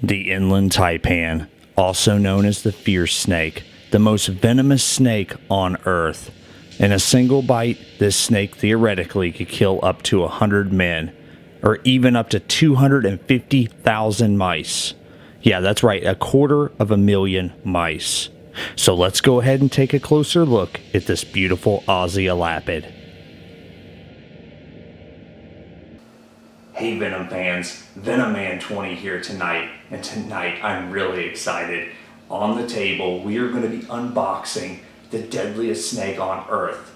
The inland taipan, also known as the fierce snake, the most venomous snake on Earth. In a single bite, this snake theoretically could kill up to 100 men, or even up to 250,000 mice. Yeah, that's right, 250,000 mice. So let's go ahead and take a closer look at this beautiful Aussie elapid. Hey Venom fans, Venom Man 20 here tonight, and tonight I'm really excited. On the table, we are going to be unboxing the deadliest snake on Earth.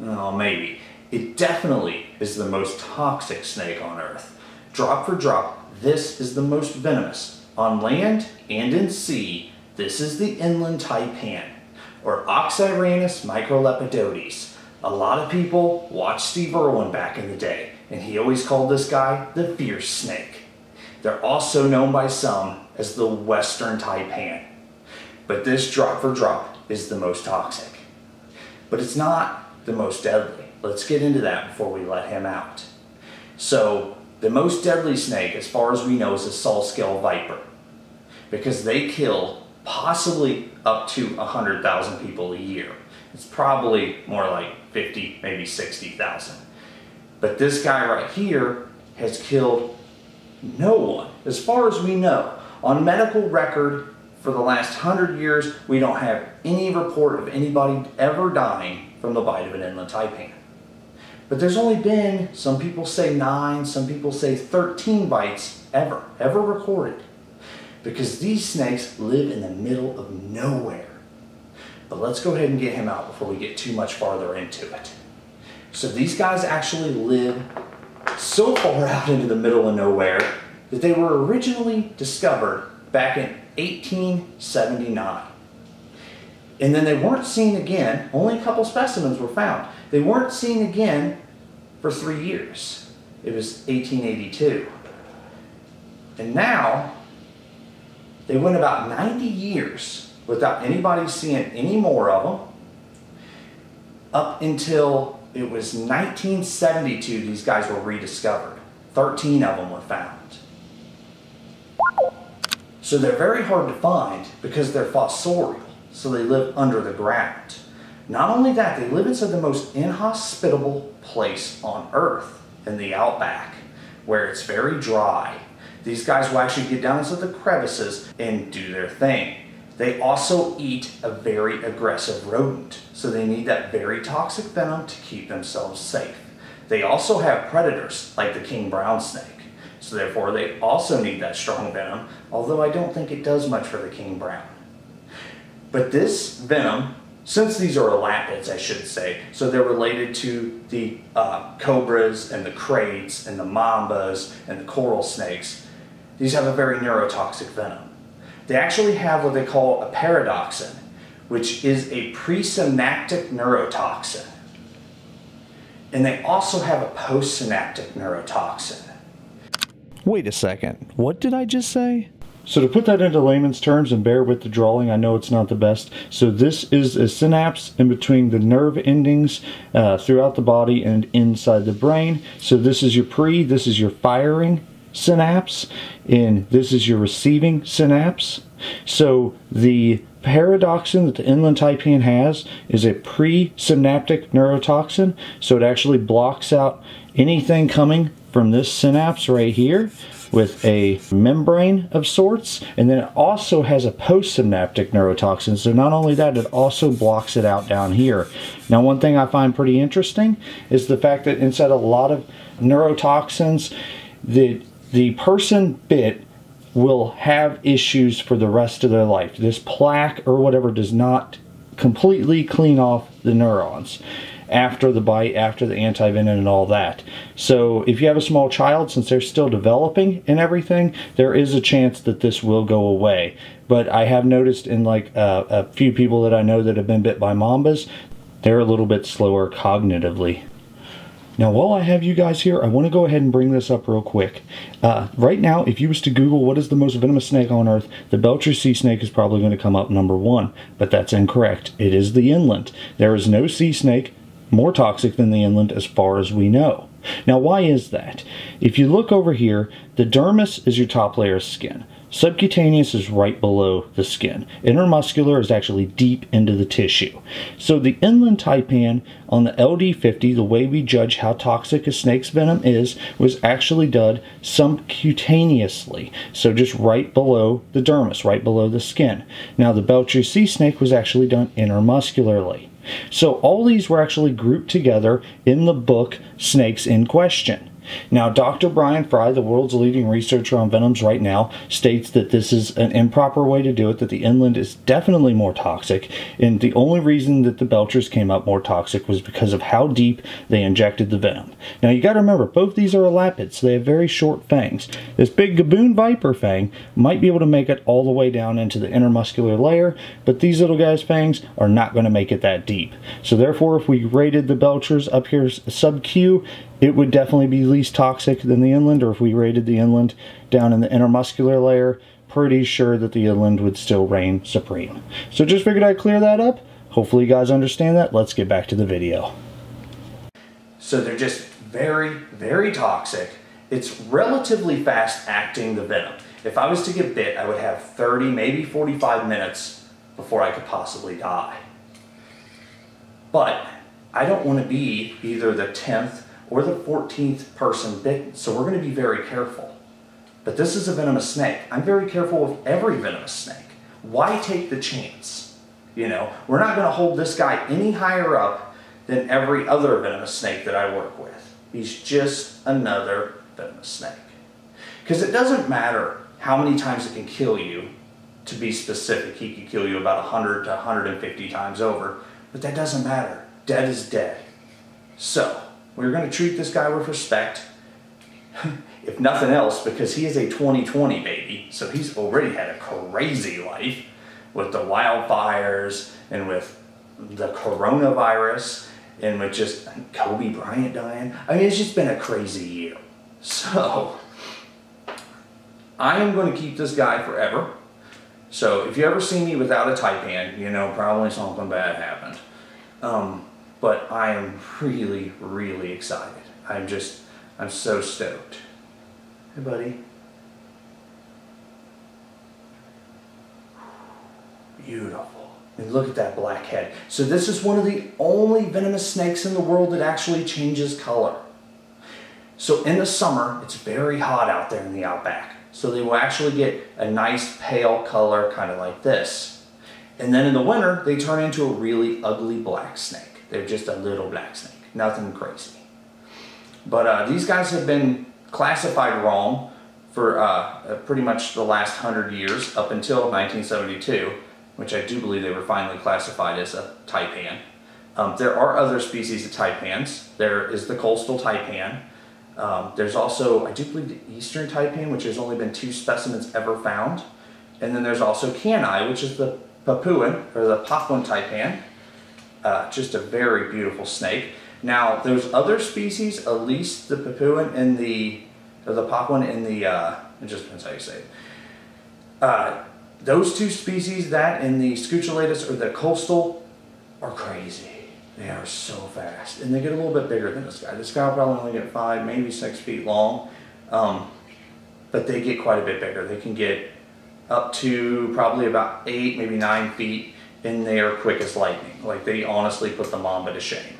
Oh, maybe. It definitely is the most toxic snake on Earth. Drop for drop, this is the most venomous. On land and in sea, this is the inland taipan, or Oxyrannus microlepidotes. A lot of people watched Steve Irwin back in the day, and he always called this guy the fierce snake. They're also known by some as the western taipan. But this drop for drop is the most toxic. But it's not the most deadly. Let's get into that before we let him out. So, the most deadly snake, as far as we know, is a saw-scale viper, because they kill possibly up to 100,000 people a year. It's probably more like 50, maybe 60,000. But this guy right here has killed no one, as far as we know. On medical record, for the last 100 years, we don't have any report of anybody ever dying from the bite of an inland taipan. But there's only been, some people say 9, some people say 13 bites ever recorded. Because these snakes live in the middle of nowhere. But let's go ahead and get him out before we get too much farther into it. So these guys actually live so far out into the middle of nowhere that they were originally discovered back in 1879. And then they weren't seen again, only a couple specimens were found. They weren't seen again for 3 years. It was 1882. And now, they went about 90 years without anybody seeing any more of them, up until it was 1972 these guys were rediscovered. 13 of them were found. So they're very hard to find because they're fossorial, so they live under the ground. Not only that, they live inside the most inhospitable place on Earth, in the outback, where it's very dry. These guys will actually get down into the crevices and do their thing. They also eat a very aggressive rodent, so they need that very toxic venom to keep themselves safe. They also have predators, like the king brown snake. So therefore they also need that strong venom, although I don't think it does much for the king brown. But this venom, since these are elapids I should say, so they're related to the cobras and the kraits and the mambas and the coral snakes, these have a very neurotoxic venom. They actually have what they call a paradoxin, which is a presynaptic neurotoxin. And they also have a postsynaptic neurotoxin. Wait a second, what did I just say? So to put that into layman's terms, and bear with the drawing, I know it's not the best. So this is a synapse in between the nerve endings throughout the body and inside the brain. So this is your this is your firing synapse, and this is your receiving synapse. So the paradoxin that the inland taipan has is a presynaptic neurotoxin, so it actually blocks out anything coming from this synapse right here with a membrane of sorts, and then it also has a postsynaptic neurotoxin. So not only that, it also blocks it out down here. Now one thing I find pretty interesting is the fact that inside a lot of neurotoxins, the person bit will have issues for the rest of their life. This plaque or whatever does not completely clean off the neurons after the bite, after the antivenom and all that. So if you have a small child, since they're still developing and everything, there is a chance that this will go away. But I have noticed in like a few people that I know that have been bit by mambas, they're a little bit slower cognitively. Now while I have you guys here, I want to go ahead and bring this up real quick. Right now, if you was to Google what is the most venomous snake on Earth, the Belcher sea snake is probably going to come up number 1. But that's incorrect. It is the inland. There is no sea snake more toxic than the inland as far as we know. Now why is that? If you look over here, the dermis is your top layer of skin. Subcutaneous is right below the skin. Intermuscular is actually deep into the tissue. So the inland taipan on the LD50, the way we judge how toxic a snake's venom is, was actually done subcutaneously. So just right below the dermis, right below the skin. Now the Belcher sea snake was actually done intermuscularly. So all these were actually grouped together in the book Snakes in Question. Now, Dr. Brian Fry, the world's leading researcher on venoms right now, states that this is an improper way to do it, that the inland is definitely more toxic, and the only reason that the Belchers came up more toxic was because of how deep they injected the venom. Now, you got to remember, both these are elapids, so they have very short fangs. This big gaboon viper fang might be able to make it all the way down into the intermuscular layer, but these little guys' fangs are not going to make it that deep. So therefore, if we rated the Belchers up here sub-Q, it would definitely be least toxic than the inland, or if we rated the inland down in the intermuscular layer, pretty sure that the inland would still reign supreme. So just figured I'd clear that up. Hopefully you guys understand that. Let's get back to the video. So they're just very, very toxic. It's relatively fast acting, the venom. If I was to get bit, I would have 30, maybe 45 minutes before I could possibly die. But I don't want to be either the 10th or the 14th person bitten, so we're going to be very careful. But this is a venomous snake. I'm very careful with every venomous snake. Why take the chance? You know, we're not going to hold this guy any higher up than every other venomous snake that I work with. He's just another venomous snake. Because it doesn't matter how many times it can kill you. To be specific, he can kill you about 100 to 150 times over, but that doesn't matter. Dead is dead. So we're going to treat this guy with respect, if nothing else, because he is a 2020 baby, so he's already had a crazy life with the wildfires and with the coronavirus and with just Kobe Bryant dying. I mean, it's just been a crazy year. So I am going to keep this guy forever. So if you ever see me without a taipan, you know, probably something bad happened. But I am really, really excited. I'm so stoked. Hey, buddy. Beautiful. And look at that black head. So this is one of the only venomous snakes in the world that actually changes color. So in the summer, it's very hot out there in the outback. So they will actually get a nice pale color, kind of like this. And then in the winter, they turn into a really ugly black snake. They're just a little black snake, nothing crazy. But these guys have been classified wrong for pretty much the last 100 years, up until 1972, which I do believe they were finally classified as a taipan. There are other species of taipans. There is the coastal taipan. There's also, I do believe, the eastern taipan, which there's only been 2 specimens ever found. And then there's also Canai, which is the Papuan, or the Papuan taipan. Just a very beautiful snake. Now, those other species, at least the Papuan and the Papuan and the, it just depends how you say it. Those 2 species, that and the Scutellatus or the coastal, are crazy. They are so fast. And they get a little bit bigger than this guy. This guy will probably only get 5, maybe 6 feet long. But they get quite a bit bigger. They can get up to probably about 8, maybe 9 feet. And they are quick as lightning. Like, they honestly put the mamba to shame.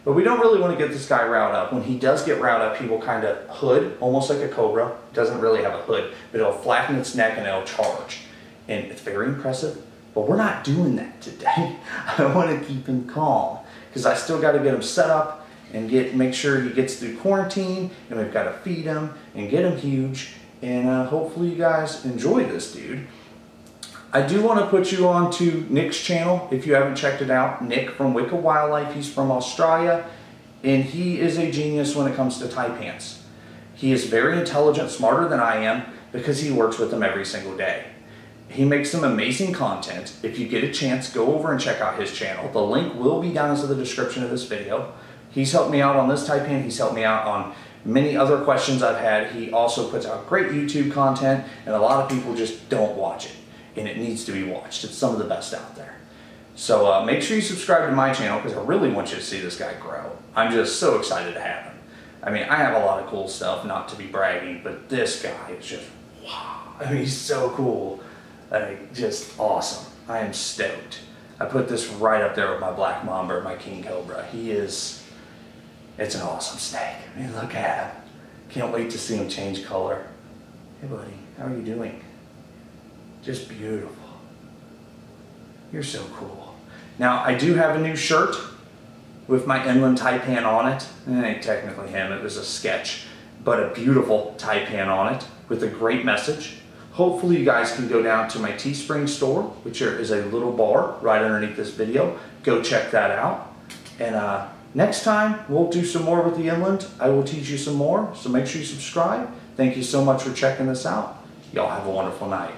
But we don't really want to get this guy riled up. When he does get riled up, he will kind of hood, almost like a cobra. It doesn't really have a hood, but it'll flatten its neck and it'll charge. And it's very impressive, but we're not doing that today. I want to keep him calm, because I still got to get him set up and make sure he gets through quarantine, and we've got to feed him and get him huge. And hopefully you guys enjoy this dude. I do want to put you on to Nick's channel if you haven't checked it out. Nick from Wicked Wildlife. He's from Australia, and he is a genius when it comes to taipans. He is very intelligent, smarter than I am, because he works with them every single day. He makes some amazing content. If you get a chance, go over and check out his channel. The link will be down in the description of this video. He's helped me out on this taipan. He's helped me out on many other questions I've had. He also puts out great YouTube content, and a lot of people just don't watch it. And it needs to be watched. It's some of the best out there. So make sure you subscribe to my channel, because I really want you to see this guy grow. I'm just so excited to have him. I mean, I have a lot of cool stuff, not to be bragging, but this guy is just wow. I mean, he's so cool. Just awesome. I am stoked. I put this right up there with my black mamba, my king cobra. It's an awesome snake. I mean, look at him. Can't wait to see him change color. Hey buddy, how are you doing? Just beautiful. You're so cool. Now, I do have a new shirt with my inland taipan on it. It ain't technically him, it was a sketch, but a beautiful taipan on it with a great message. Hopefully you guys can go down to my Teespring store, which is a little bar right underneath this video. Go check that out. And next time we'll do some more with the inland. I will teach you some more, so make sure you subscribe. Thank you so much for checking this out. Y'all have a wonderful night.